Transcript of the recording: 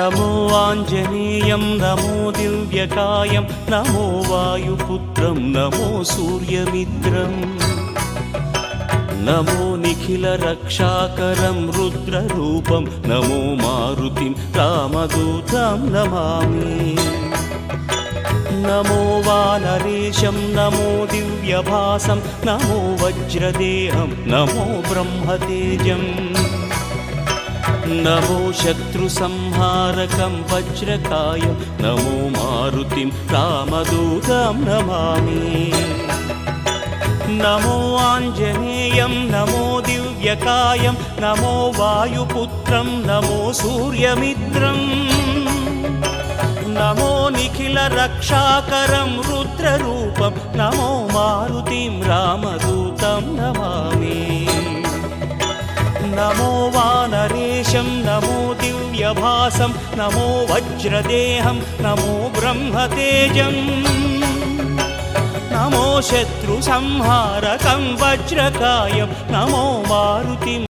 నమో ఆంజనేయం నమో దివ్యకాయం నమో వాయుపుత్రం నమో సూర్యమిత్రం నమో నిఖిల రక్షాకరం రుద్రరూపం నమో మారుతిం రామదూతం నమామి నమో వానరేశం నమో దివ్యభాసం నమో వజ్రదేహం నమో బ్రహ్మతేజం నమో శత్రుసంహారకం వజ్రకాయం నమో మారుతిం రామదూతం నమామి నమో ఆంజనేయం నమో దివ్యకాయం నమో వాయుపుత్రం నమో సూర్యమిత్రం నమో నిఖిల రక్షాకరం రుద్రరూపం నమో మారుతిం రామదూతం నమామి నమో వానరేశం నమో దివ్యభాసం నమో వజ్రదేహం నమో బ్రహ్మతేజం నమో శత్రు సంహారకం వజ్రకాయం నమో మారుతిం